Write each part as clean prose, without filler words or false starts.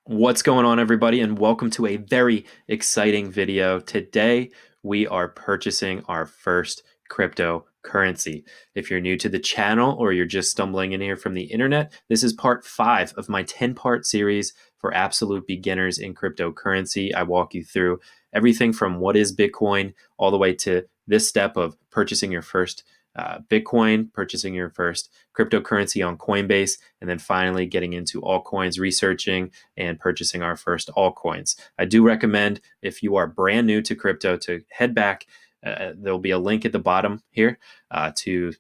What's going on, everybody, and welcome to a very exciting video. Today, we are purchasing our first cryptocurrency. If you're new to the channel or you're just stumbling in here from the internet, this is part 5 of my 10-part series for absolute beginners in cryptocurrency. I walk you through everything from what is Bitcoin all the way to this step of purchasing your first Bitcoin, purchasing your first cryptocurrency on Coinbase, and then finally getting into altcoins, researching and purchasing our first altcoins. I do recommend, if you are brand new to crypto, to head back. There'll be a link at the bottom here to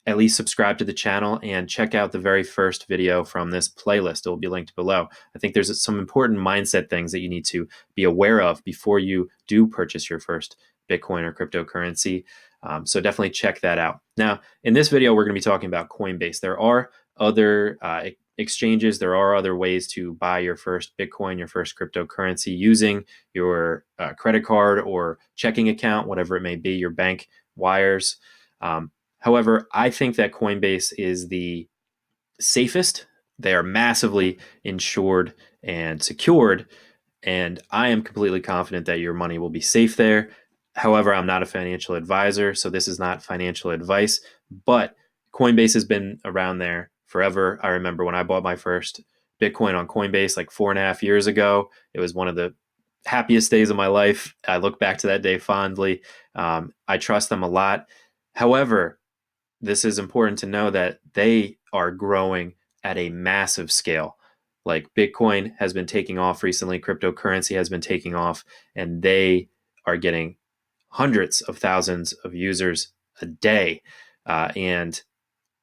at least subscribe to the channel and check out the very first video from this playlist. It will be linked below. I think there's some important mindset things that you need to be aware of before you do purchase your first Bitcoin or cryptocurrency. So definitely check that out. Now, in this video, we're going to be talking about Coinbase. There are other exchanges. There are other ways to buy your first Bitcoin, your first cryptocurrency using your credit card or checking account, whatever it may be, your bank wires. However, I think that Coinbase is the safest. They are massively insured and secured, and I am completely confident that your money will be safe there. However, I'm not a financial advisor, so this is not financial advice, but Coinbase has been around there forever. I remember when I bought my first Bitcoin on Coinbase like 4.5 years ago. It was one of the happiest days of my life. I look back to that day fondly. I trust them a lot. However, this is important to know that they are growing at a massive scale. Like Bitcoin has been taking off recently, cryptocurrency has been taking off, and they are getting hundreds of thousands of users a day. And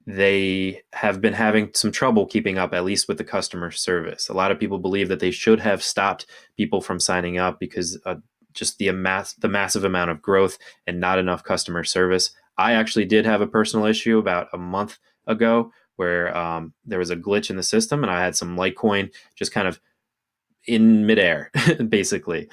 they have been having some trouble keeping up, at least with the customer service. A lot of people believe that they should have stopped people from signing up because just the massive amount of growth and not enough customer service. I actually did have a personal issue about a month ago where there was a glitch in the system, and I had some Litecoin just kind of in midair, basically,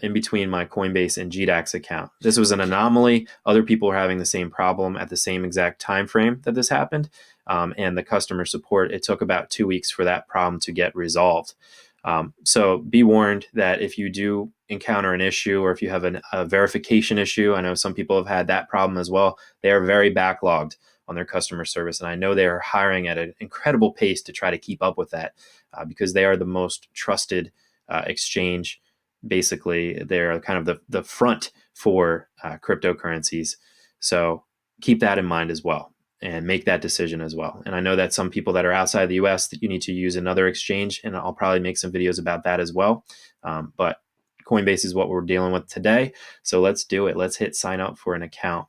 in between my Coinbase and GDAX account. This was an anomaly. Other people were having the same problem at the same exact time frame that this happened. And the customer support, it took about 2 weeks for that problem to get resolved. So be warned that if you do encounter an issue, or if you have a verification issue, I know some people have had that problem as well. They are very backlogged on their customer service, and I know they are hiring at an incredible pace to try to keep up with that because they are the most trusted exchange. Basically, they're kind of the front for cryptocurrencies. So keep that in mind as well, and make that decision as well. And I know that some people that are outside the US, that you need to use another exchange, and I'll probably make some videos about that as well. But Coinbase is what we're dealing with today. So let's do it. Let's hit sign up for an account.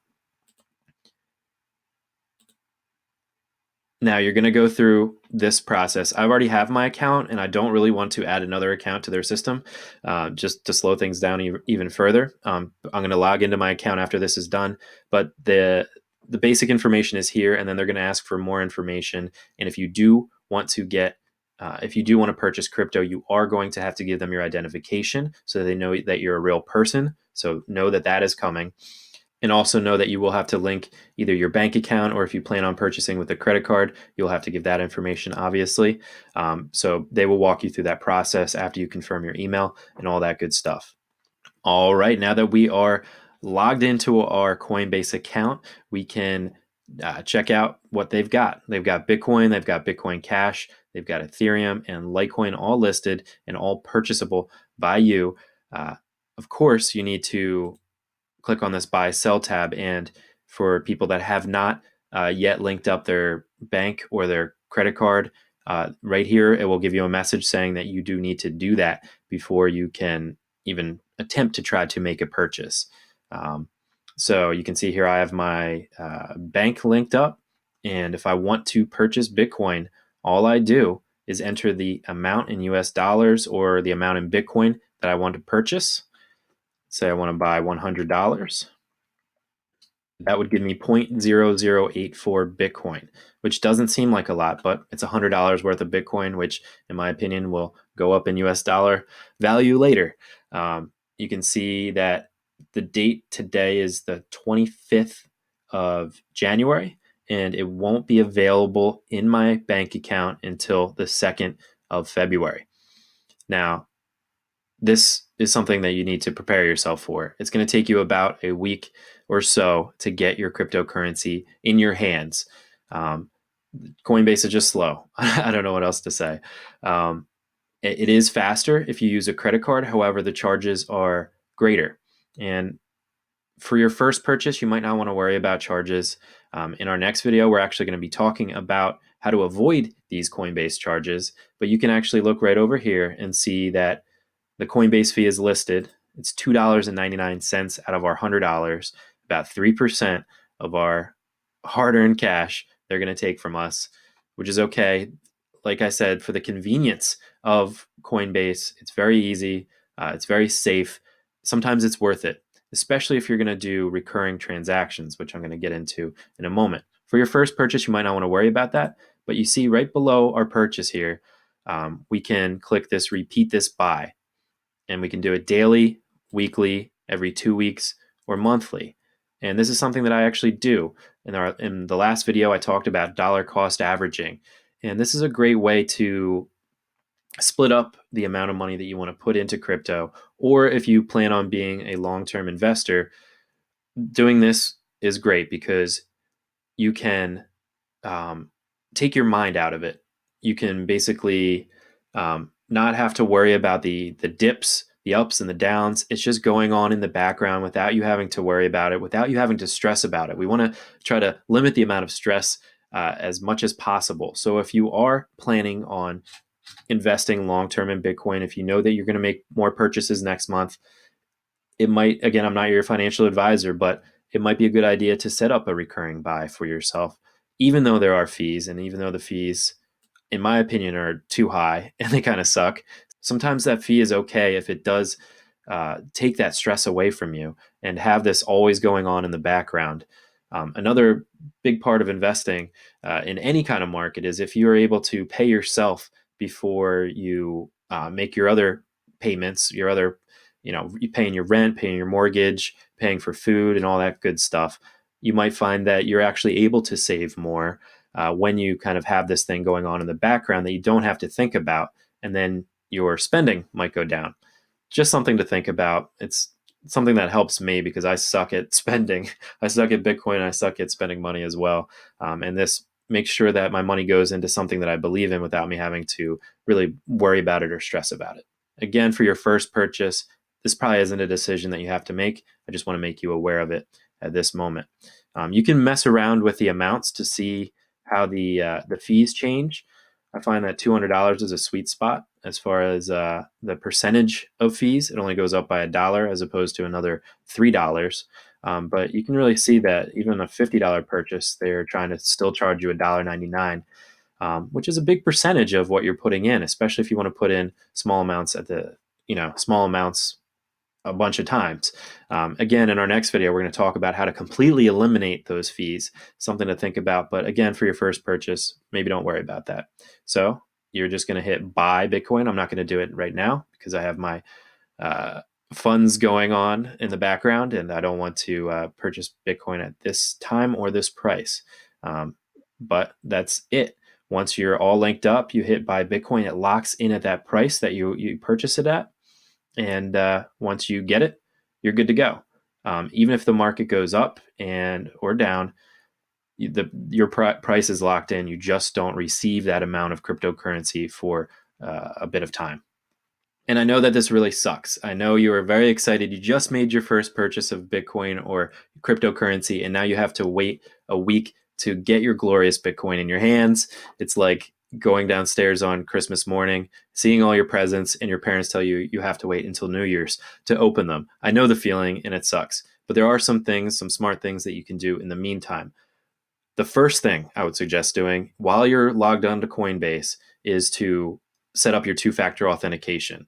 Now you're going to go through this process. I already have my account, and I don't really want to add another account to their system just to slow things down even further. I'm going to log into my account after this is done, but the basic information is here, and then they're going to ask for more information. And if you do want to purchase crypto, you are going to have to give them your identification so that they know that you're a real person. So know that that is coming. And also know that you will have to link either your bank account, or if you plan on purchasing with a credit card, you'll have to give that information, obviously. So they will walk you through that process after you confirm your email and all that good stuff. All right, now that we are logged into our Coinbase account, we can check out what they've got. They've got Bitcoin, they've got Bitcoin Cash, they've got Ethereum and Litecoin, all listed and all purchasable by you. Of course, you need to click on this buy sell tab, and for people that have not yet linked up their bank or their credit card, right here it will give you a message saying that you do need to do that before you can even attempt to try to make a purchase. So you can see here I have my bank linked up, and if I want to purchase Bitcoin, all I do is enter the amount in US dollars or the amount in Bitcoin that I want to purchase. Say I want to buy $100. That would give me 0.0084 Bitcoin, which doesn't seem like a lot, but it's $100 worth of Bitcoin, which in my opinion will go up in US dollar value later. You can see that the date today is the 25th of January, and it won't be available in my bank account until the 2nd of February. Now, this is something that you need to prepare yourself for. It's going to take you about a week or so to get your cryptocurrency in your hands. Coinbase is just slow. I don't know what else to say. It is faster if you use a credit card. However, the charges are greater. And for your first purchase, you might not want to worry about charges. In our next video, we're actually going to be talking about how to avoid these Coinbase charges. But you can actually look right over here and see that the Coinbase fee is listed. It's $2.99 out of our $100, about 3% of our hard-earned cash they're going to take from us, which is okay. Like I said, for the convenience of Coinbase, it's very easy. It's very safe. Sometimes it's worth it, especially if you're going to do recurring transactions, which I'm going to get into in a moment. For your first purchase, you might not want to worry about that, but you see right below our purchase here, we can click this repeat this buy, and we can do it daily, weekly, every 2 weeks, or monthly. And this is something that I actually do. In the last video, I talked about dollar cost averaging. And this is a great way to split up the amount of money that you want to put into crypto. Or if you plan on being a long-term investor, doing this is great because you can take your mind out of it. You can basically not have to worry about the dips, the ups and the downs. It's just going on in the background without you having to worry about it, without you having to stress about it. We want to try to limit the amount of stress as much as possible. So if you are planning on investing long-term in Bitcoin, if you know that you're going to make more purchases next month, it might, again, I'm not your financial advisor, but it might be a good idea to set up a recurring buy for yourself, even though there are fees, and even though the fees, in my opinion, are too high and they kind of suck. Sometimes that fee is okay if it does take that stress away from you and have this always going on in the background. Another big part of investing in any kind of market is if you are able to pay yourself before you make your other payments, your other, you paying your rent, paying your mortgage, paying for food and all that good stuff, you might find that you're actually able to save more when you kind of have this thing going on in the background that you don't have to think about, and then your spending might go down. Just something to think about. It's something that helps me because I suck at spending. I suck at Bitcoin. I suck at spending money as well. And this makes sure that my money goes into something that I believe in without me having to really worry about it or stress about it. Again, for your first purchase, this probably isn't a decision that you have to make. I just want to make you aware of it at this moment. You can mess around with the amounts to see how the fees change. I find that $200 is a sweet spot as far as the percentage of fees. It only goes up by $1 as opposed to another $3. But you can really see that even a $50 purchase, they're trying to still charge you $1.99, which is a big percentage of what you're putting in, especially if you want to put in small amounts small amounts a bunch of times. Again, in our next video, we're going to talk about how to completely eliminate those fees, something to think about. But again, for your first purchase, maybe don't worry about that. So you're just going to hit buy Bitcoin. I'm not going to do it right now because I have my funds going on in the background and I don't want to purchase Bitcoin at this time or this price. But that's it. Once you're all linked up, you hit buy Bitcoin. It locks in at that price that you purchase it at. And once you get it, you're good to go. Even if the market goes up or down, your price is locked in. You just don't receive that amount of cryptocurrency for a bit of time. And I know that this really sucks. I know you are very excited. You just made your first purchase of Bitcoin or cryptocurrency, and now you have to wait a week to get your glorious Bitcoin in your hands. It's like going downstairs on Christmas morning, seeing all your presents, and your parents tell you you have to wait until New Year's to open them. I know the feeling, and it sucks. But there are some smart things that you can do in the meantime. The first thing I would suggest doing while you're logged on to Coinbase is to set up your two-factor authentication.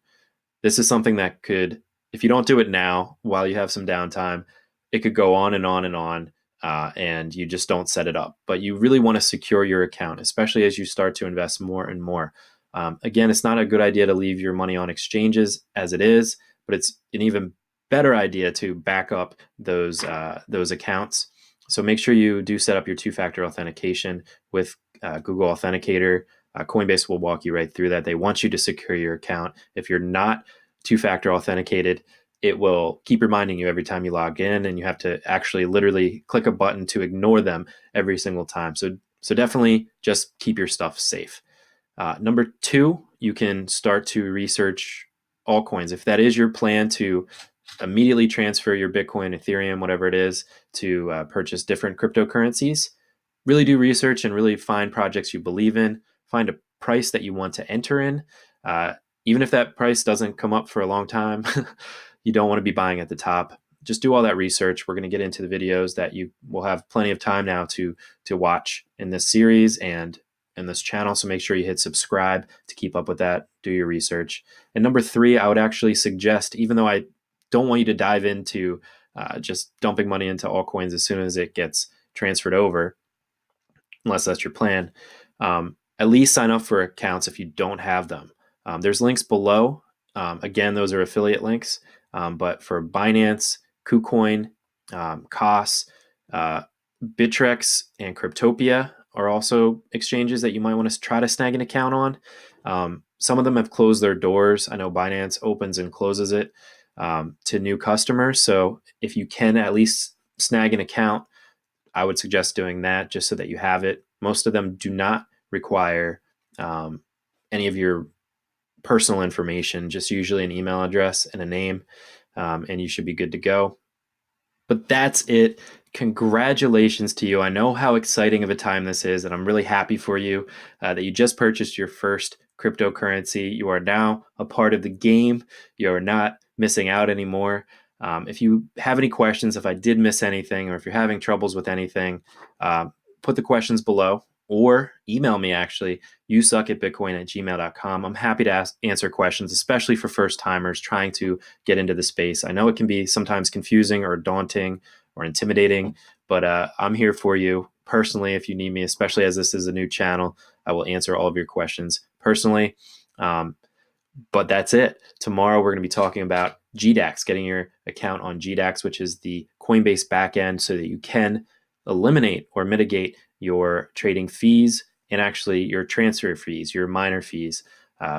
This is something that could, if you don't do it now while you have some downtime, it could go on and on and on, and you just don't set it up. But you really want to secure your account, especially as you start to invest more and more. Again, it's not a good idea to leave your money on exchanges as it is, but it's an even better idea to back up those accounts. So make sure you do set up your two-factor authentication with Google Authenticator. Coinbase will walk you right through that. They want you to secure your account. If you're not two-factor authenticated, it will keep reminding you every time you log in, and you have to actually literally click a button to ignore them every single time. So definitely just keep your stuff safe. Number two, you can start to research altcoins. If that is your plan to immediately transfer your Bitcoin, Ethereum, whatever it is, to purchase different cryptocurrencies, really do research and really find projects you believe in. Find a price that you want to enter in. Even if that price doesn't come up for a long time, you don't want to be buying at the top. Just do all that research. We're going to get into the videos that you will have plenty of time now to watch in this series and in this channel. So make sure you hit subscribe to keep up with that. Do your research. And number three, I would actually suggest, even though I don't want you to dive into just dumping money into altcoins as soon as it gets transferred over, unless that's your plan, at least sign up for accounts if you don't have them. There's links below. Again, those are affiliate links. But for Binance, KuCoin, COS, Bittrex, and Cryptopia are also exchanges that you might want to try to snag an account on. Some of them have closed their doors. I know Binance opens and closes it to new customers. So if you can at least snag an account, I would suggest doing that just so that you have it. Most of them do not require any of your personal information, just usually an email address and a name, and you should be good to go. But that's it. Congratulations to you. I know how exciting of a time this is, and I'm really happy for you that you just purchased your first cryptocurrency. You are now a part of the game. You are not missing out anymore. If you have any questions, if I did miss anything, or if you're having troubles with anything, put the questions below or email me, actually, yousuckatbitcoin@gmail.com. I'm happy to answer questions, especially for first timers trying to get into the space. I know it can be sometimes confusing or daunting or intimidating, but I'm here for you personally if you need me, especially as this is a new channel. I will answer all of your questions personally. But that's it. Tomorrow we're going to be talking about GDAX, getting your account on GDAX, which is the Coinbase backend, so that you can eliminate or mitigate your trading fees and actually your transfer fees, your miner fees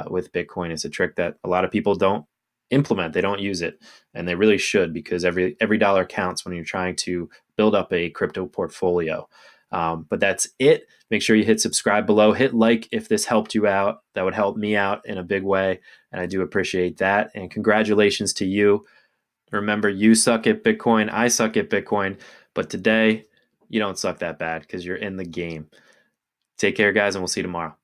with Bitcoin. It's a trick that a lot of people don't implement. They don't use it, and they really should, because every dollar counts when you're trying to build up a crypto portfolio. But that's it. Make sure you hit subscribe below. Hit like if this helped you out. That would help me out in a big way, and I do appreciate that. And congratulations to you. Remember, you suck at Bitcoin. I suck at Bitcoin. But today, you don't suck that bad because you're in the game. Take care, guys, and we'll see you tomorrow.